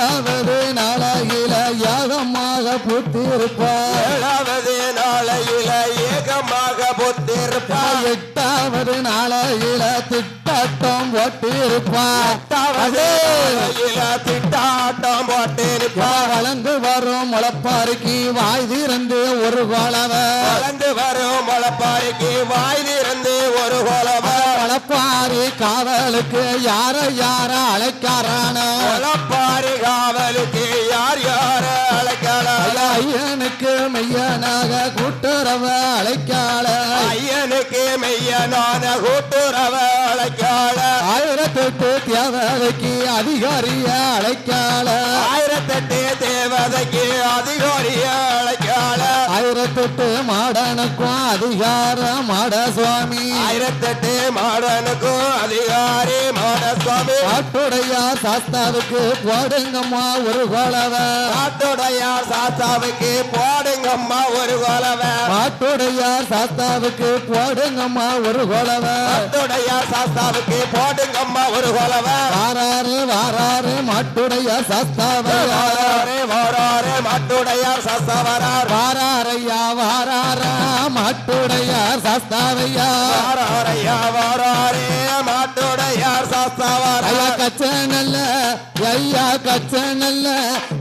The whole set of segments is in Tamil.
ஏழாவது நாளையில யாகமாக பூத்திருப்பார். ஏழாவது நாளையில ஏகமாக பூத்திருப்பார். எட்டாவது நாளையில திட்டாட்டம் போட்டிருப்பார். எட்டாவது நாளையில திட்டாட்டம் போட்டிருப்பார். வளர்ந்து வரும் முளப்பாரிக்கு வாய் திறந்து ஒரு கோலவ. வளர்ந்து வரும் முளப்பாரிக்கு வாய் திறந்து ஒரு கோலவ. முளப்பாரி காவலுக்கு யார யார அழைக்காரான. முளப்பாரி காவலுக்கு யார் யார அழைக்கால. ஐயனுக்கு மெய்யனாக கூட்டுறவ அழைக்கால. ஐயனுக்கு மெய்யனான கூட்டுறவ அழைக்கால. 1008 தேவதைக்கு அதிகாரிய அழைக்கால. 1008 தேவதைக்கு அதிகாரிய அழைக்கால. 1008 மாடனுக்கும் அதிகார மாட சுவாமி. 1008 மாடனுக்கும் அதிகாரி மாட சுவாமி. காட்டுடையார் சாஸ்தாவுக்கு போடுங்கம்மா ஒரு கோலவ. காட்டுடையார் சாஸ்தாவுக்கு போடுங்கம்மா ஒரு கோலவ. காட்டுடையார் சாஸ்தாவுக்கு போடுங்கம்மா ஒரு கோலவ. காட்டுடையார் சாஸ்தாவுக்கு போடுங்கம்மா ஒரு கோலவ. வாராரு வாராரு மாட்டுடையார் சாஸ்தாவை. வாராரே வாராரே மாட்டுடையார் சாஸ்தாவரார். வாராரையா வாராரா மாட்டுடையார் சாஸ்தாவையா. வாராரையா வாராரே மாட்டுடையார் சாஸ்தாவரார். ஐயா கச்ச நல்ல ஐயா கச்ச நல்ல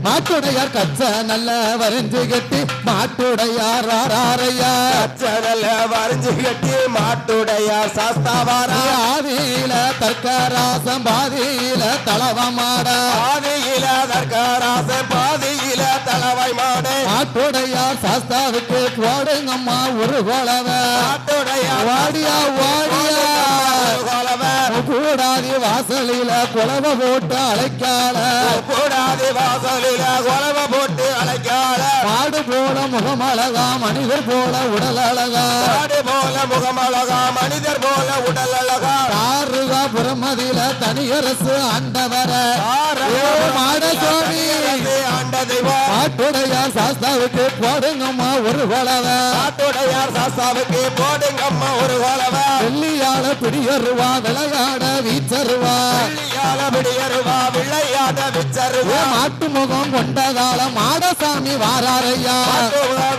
மாட்டுடையார் கச்ச நல்ல வரைஞ்சு கட்டி மாட்டுடையார் வாராரையா. கச்சனல்ல வரைஞ்சு கட்டி மாட்டுடையார் சாஸ்தாவரார். ஆதியில தர்க்கராசம் பாதியில தளவமாட. ஆதியில தர்க்கராசன் பாதியில தலவை மாடு. மாட்டுடையார் சாஸ்தாவுக்கு போடுங்கம்மா ஒரு கோலவ. மாட்டுடையார் வாடியா வாடியா கோலவ. கூடாதி வாசலில குலவ போட்டு அழைக்கால. கூடாதி வாசலில குலவ போட்டு அழைக்கால. மாடு போல முகம் அழகா மனிதர் போல உடல் அழகா. மாடு போல முகம் அழகா மனிதர் போல உடல் அழகா. தாருகா புறமதியில தனியரசு ஆண்டவர மாடசுவாமி. ஆண்ட தெய்வம் மாட்டுடையார் சாஸ்தாவுக்கு போடுங்கம்மா ஒரு கோலவ. மாட்டுடையார் சாஸ்தாவுக்கு போடுங்கம்மா ஒரு கோலவ. வெள்ளியால பிடியருவா விளையாட வீச்சருவா. வெள்ளியால பிடியருவா விளையாட விச்சருவா. மாட்டு முகம் கொண்டதால மாடசாமி வாராரையா.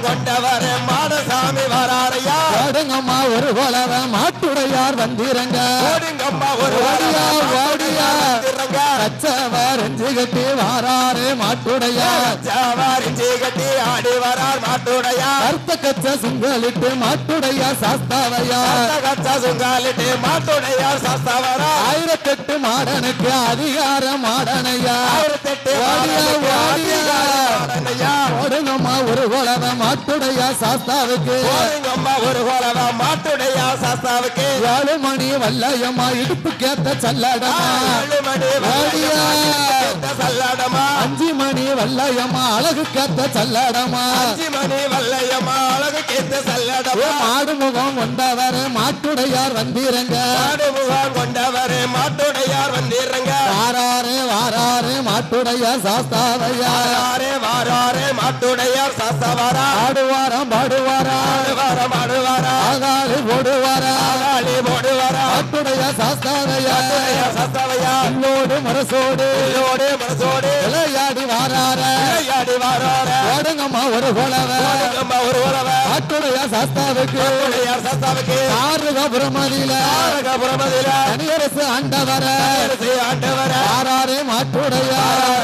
கொண்டவர் மாடசாமி வராரையா. போடுங்கம்மா ஒரு கோலவ. மாட்டுடையார் வந்திரங்க. போடுங்கம்மா ஒரு ஓடியா ஓடியா வந்திரங்க. கச்சவர் எஞ்சு கட்டி வாராரு மாட்டுடையார். ஜாவாரிஞ்சி கட்டி ஆடி வரார் மாட்டுடையார். கருத்த கச்ச சுங்கலிட்டு மாட்டுடையார் சாஸ்தாவையா. கச்ச சுங்காலிட்டு மாட்டுடையார் சாஸ்தாவரா. 1008 மாடனுக்கு அதிகார மாடனையா. 1008 ஓடியா ஓடியா மாடனையா. போடுங்கம்மா ஒரு கோலவ. மாட்டுடையார் சாஸ்தாவுக்கு போடுங்கம்மா ஒரு கோலவ. மாட்டுடையார் சாஸ்தாவுக்கு 7 மணி வல்லையம்மா இடுப்பு கேத்த சல்லடமா. 7 மணி ஓடியா சல்லடமா. 5 மணி வல்லையம்மா அழகு கேத்த சல்லடமா. 5 மணி வல்லையம்மா அழகு கேத்த சல்லடமா. மாடு முகம் கொண்டவர் மாட்டுடையார் வந்திரங்க. மாடு முகம் கொண்டவர் மாட்டுடையார் வந்திரங்க. வாராரு வாராரு மாட்டுடையார் சாஸ்தாவையா. வாராரே வாராரே மாட்டுடையார் சாஸ்தாவரா. ஆடுவாராம் பாடுவாரா ஆடுவாரம் ஆடுவாரா. ஆகாலி போடுவாரா. ஆகாளி போடுவாரா. மாட்டுடையார் சாஸ்தாவையா. மாட்டுடையார் சாஸ்தாவையா. உள்ளோடு மனசோடு இதோடு மனசோடு விளையாடி வாரார. விளையாடி வாராரே. போடுங்கம்மா ஒரு கோலவ. போடுங்கம்மா ஒரு கோலவ. மாட்டுடையார் சாஸ்தாவுக்கு மாட்டுடையார் சாஸ்தாவுக்கு ஆறுக புறமதியில தாரகபுரமதில தனியரசு ஆண்டவர. ஆண்டவர. வாராரு மாட்டுடையார்.